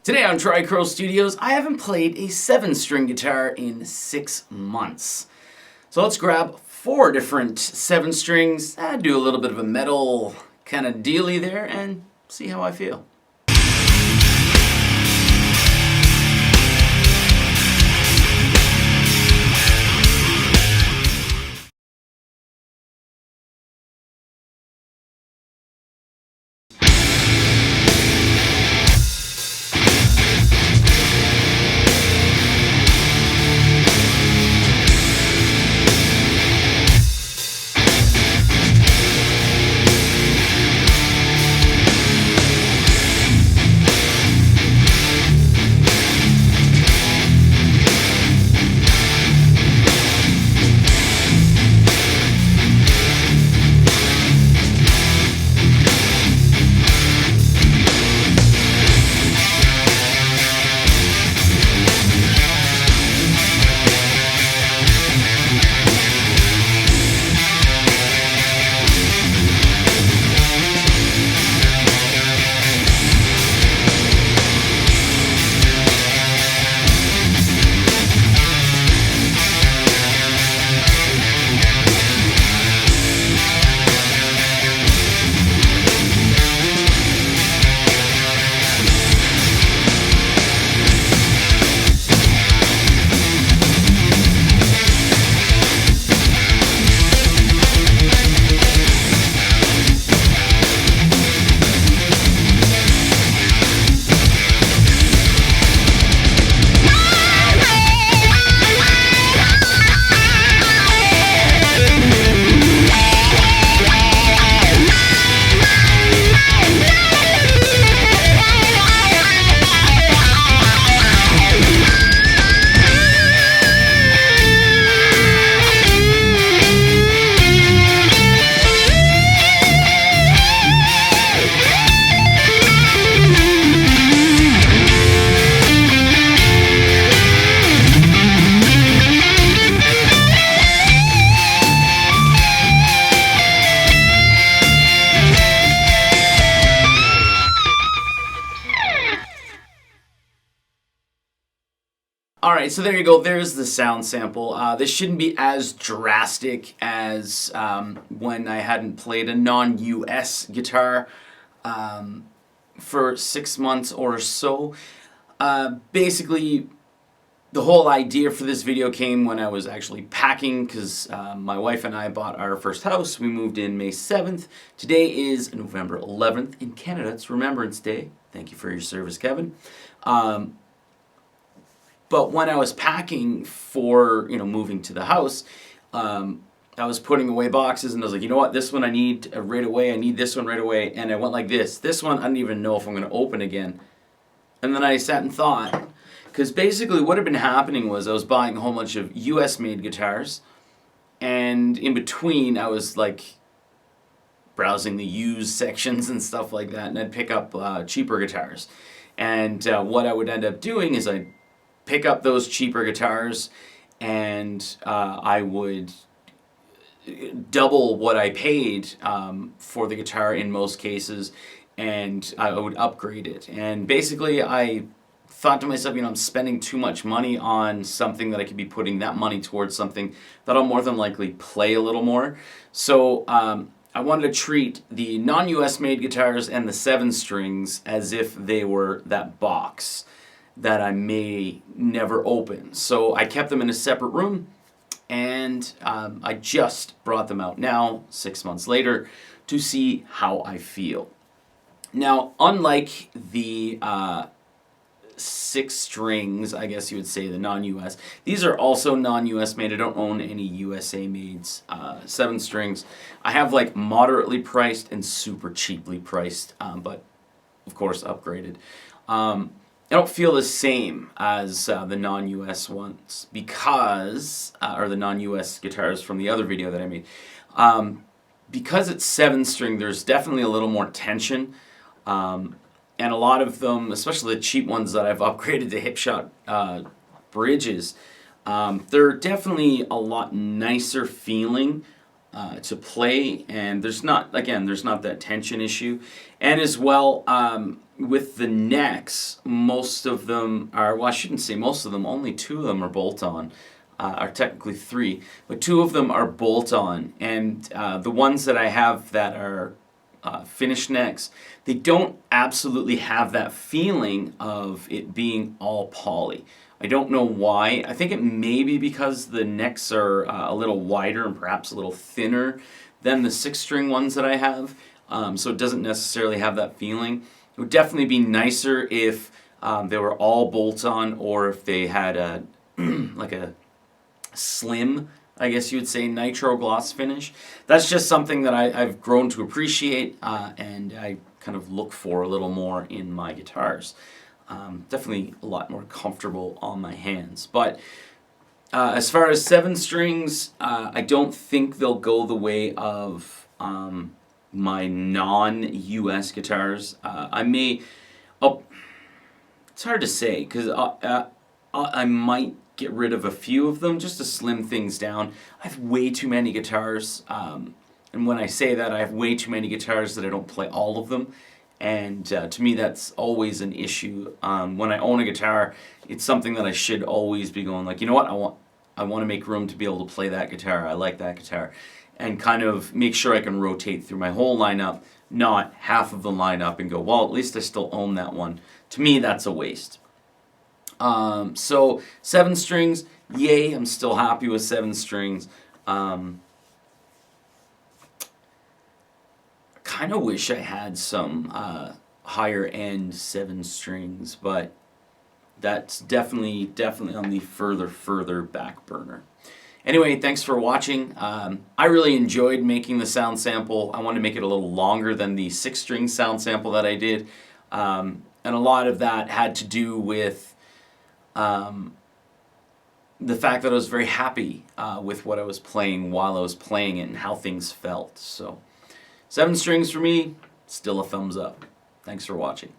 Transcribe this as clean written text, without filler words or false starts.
Today on Tricrow Studios, I haven't played a 7-string guitar in 6 months. So let's grab 4 different 7 strings, do a little bit of a metal kind of dealy there, and see how I feel. Alright, so there you go, there's the sound sample. This shouldn't be as drastic as when I hadn't played a non-US guitar for 6 months or so. Basically, the whole idea for this video came when I was actually packing, because my wife and I bought our first house. We moved in May 7th. Today is November 11th. In Canada, it's Remembrance Day. Thank you for your service, Kevin. But when I was packing for, moving to the house, I was putting away boxes and I was like, you know what, this one I need right away, I need this one right away, and I went like this. This one I don't even know if I'm going to open again. And then I sat and thought, because basically what had been happening was I was buying a whole bunch of US made guitars, and in between I was like browsing the used sections and stuff like that, and I'd pick up cheaper guitars. And what I would end up doing is I'd pick up those cheaper guitars, and I would double what I paid for the guitar in most cases, and I would upgrade it. And basically I thought to myself, I'm spending too much money on something that I could be putting that money towards something that I'll more than likely play a little more. So I wanted to treat the non-US made guitars and the 7 strings as if they were that box that I may never open. So I kept them in a separate room, and I just brought them out now, 6 months later, to see how I feel. Now, unlike the 6 strings, I guess you would say, the non-US, these are also non-US made. I don't own any USA made 7 strings. I have like moderately priced and super cheaply priced, but of course upgraded. I don't feel the same as the non-US ones because, or the non-US guitars from the other video that I made. Because it's 7-string, there's definitely a little more tension. And a lot of them, especially the cheap ones that I've upgraded to Hipshot bridges, they're definitely a lot nicer feeling to play, and there's not that tension issue. And as well, with the necks, most of them are, well, I shouldn't say most of them, only 2 of them are bolt-on, are technically 3, but 2 of them are bolt-on, and the ones that I have that are finished necks, they don't absolutely have that feeling of it being all poly. I don't know why. I think it may be because the necks are a little wider and perhaps a little thinner than the 6-string ones that I have, so it doesn't necessarily have that feeling. It would definitely be nicer if they were all bolt-on, or if they had a like a slim, I guess you would say, nitro gloss finish. That's just something that I've grown to appreciate, and I kind of look for a little more in my guitars. Definitely a lot more comfortable on my hands. But as far as 7 strings, I don't think they'll go the way of my non-US guitars. I may, it's hard to say, because I might get rid of a few of them just to slim things down. I have way too many guitars, and when I say that, I have way too many guitars that I don't play all of them, and to me that's always an issue. When I own a guitar, it's something that I should always be going like, you know what, I want to make room to be able to play that guitar, I like that guitar, and kind of make sure I can rotate through my whole lineup, not half of the lineup and go, well, at least I still own that one. To me, that's a waste. So 7 strings, yay, I'm still happy with 7 strings. Kind of wish I had some higher end 7 strings, but that's definitely on the further back burner. Anyway, thanks for watching. I really enjoyed making the sound sample. I wanted to make it a little longer than the 6-string sound sample that I did. And a lot of that had to do with the fact that I was very happy with what I was playing while I was playing it and how things felt. So 7 strings for me, still a thumbs up. Thanks for watching.